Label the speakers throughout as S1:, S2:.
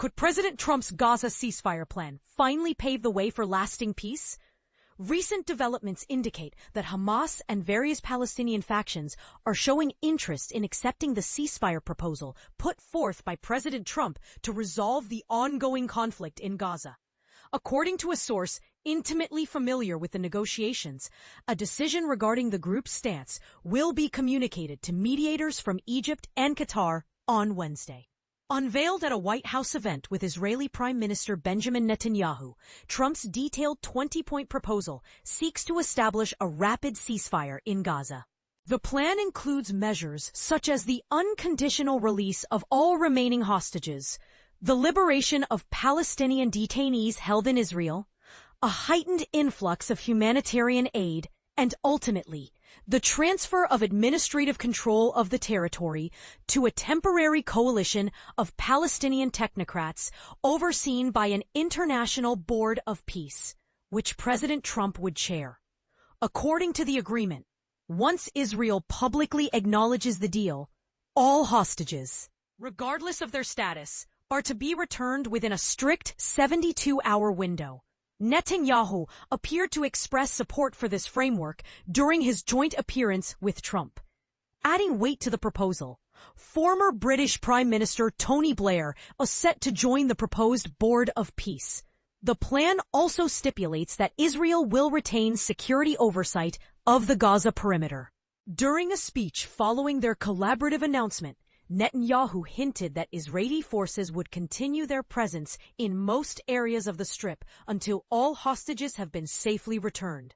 S1: Could President Trump's Gaza ceasefire plan finally pave the way for lasting peace? Recent developments indicate that Hamas and various Palestinian factions are showing interest in accepting the ceasefire proposal put forth by President Trump to resolve the ongoing conflict in Gaza. According to a source intimately familiar with the negotiations, a decision regarding the group's stance will be communicated to mediators from Egypt and Qatar on Wednesday. Unveiled at a White House event with Israeli Prime Minister Benjamin Netanyahu, Trump's detailed 20-point proposal seeks to establish a rapid ceasefire in Gaza. The plan includes measures such as the unconditional release of all remaining hostages, the liberation of Palestinian detainees held in Israel, a heightened influx of humanitarian aid, and ultimately, the transfer of administrative control of the territory to a temporary coalition of Palestinian technocrats overseen by an international board of peace, which President Trump would chair. According to the agreement, once Israel publicly acknowledges the deal, all hostages, regardless of their status, are to be returned within a strict 72-hour window. Netanyahu appeared to express support for this framework during his joint appearance with Trump. Adding weight to the proposal, former British Prime Minister Tony Blair is set to join the proposed Board of Peace. The plan also stipulates that Israel will retain security oversight of the Gaza perimeter. During a speech following their collaborative announcement, Netanyahu hinted that Israeli forces would continue their presence in most areas of the Strip until all hostages have been safely returned.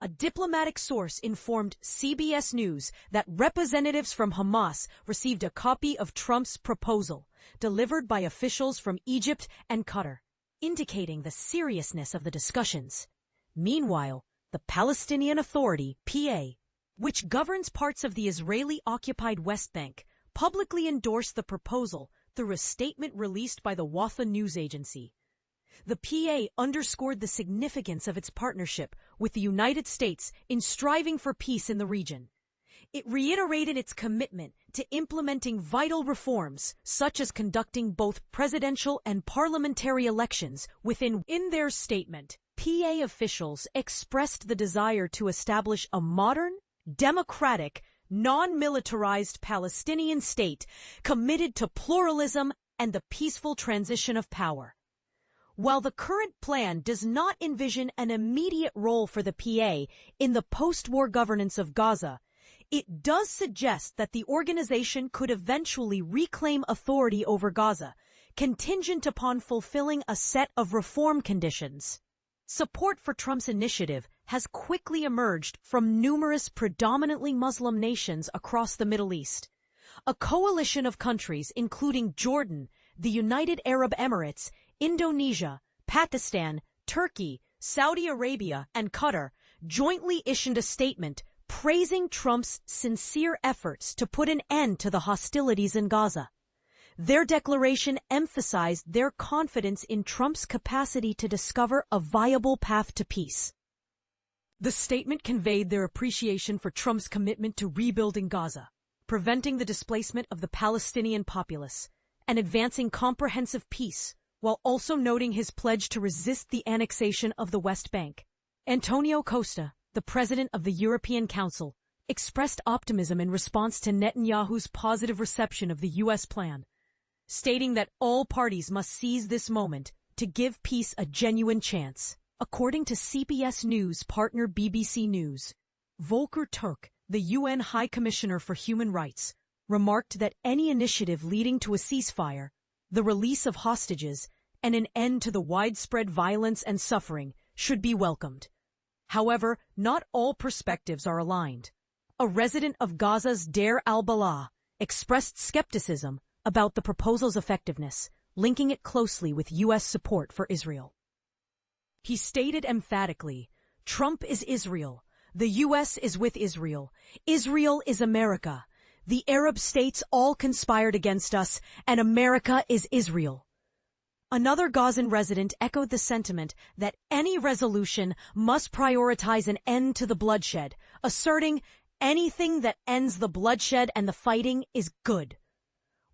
S1: A diplomatic source informed CBS News that representatives from Hamas received a copy of Trump's proposal, delivered by officials from Egypt and Qatar, indicating the seriousness of the discussions. Meanwhile, the Palestinian Authority, PA, which governs parts of the Israeli-occupied West Bank, publicly endorsed the proposal through a statement released by the Wafa news agency. The PA underscored the significance of its partnership with the United States in striving for peace in the region. It reiterated its commitment to implementing vital reforms, such as conducting both presidential and parliamentary elections within. In their statement, PA officials expressed the desire to establish a modern, democratic, non-militarized Palestinian state committed to pluralism and the peaceful transition of power. While the current plan does not envision an immediate role for the PA in the post-war governance of Gaza, it does suggest that the organization could eventually reclaim authority over Gaza, contingent upon fulfilling a set of reform conditions. Support for Trump's initiative has quickly emerged from numerous predominantly Muslim nations across the Middle East. A coalition of countries including Jordan, the United Arab Emirates, Indonesia, Pakistan, Turkey, Saudi Arabia, and Qatar jointly issued a statement praising Trump's sincere efforts to put an end to the hostilities in Gaza. Their declaration emphasized their confidence in Trump's capacity to discover a viable path to peace. The statement conveyed their appreciation for Trump's commitment to rebuilding Gaza, preventing the displacement of the Palestinian populace, and advancing comprehensive peace, while also noting his pledge to resist the annexation of the West Bank. Antonio Costa, the president of the European Council, expressed optimism in response to Netanyahu's positive reception of the U.S. plan, stating that all parties must seize this moment to give peace a genuine chance. According to CBS News partner BBC News, Volker Turk, the UN High Commissioner for Human Rights, remarked that any initiative leading to a ceasefire, the release of hostages, and an end to the widespread violence and suffering should be welcomed. However, not all perspectives are aligned. A resident of Gaza's Deir al-Balah expressed skepticism about the proposal's effectiveness, linking it closely with U.S. support for Israel. He stated emphatically, "Trump is Israel. The U.S. is with Israel. Israel is America. The Arab states all conspired against us, and America is Israel." Another Gazan resident echoed the sentiment that any resolution must prioritize an end to the bloodshed, asserting, "Anything that ends the bloodshed and the fighting is good."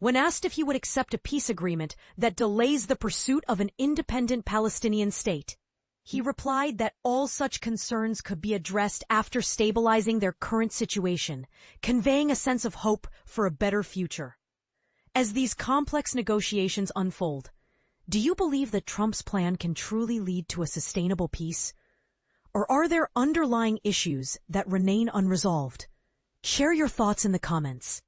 S1: When asked if he would accept a peace agreement that delays the pursuit of an independent Palestinian state, he replied that all such concerns could be addressed after stabilizing their current situation, conveying a sense of hope for a better future. As these complex negotiations unfold, do you believe that Trump's plan can truly lead to a sustainable peace? Or are there underlying issues that remain unresolved? Share your thoughts in the comments.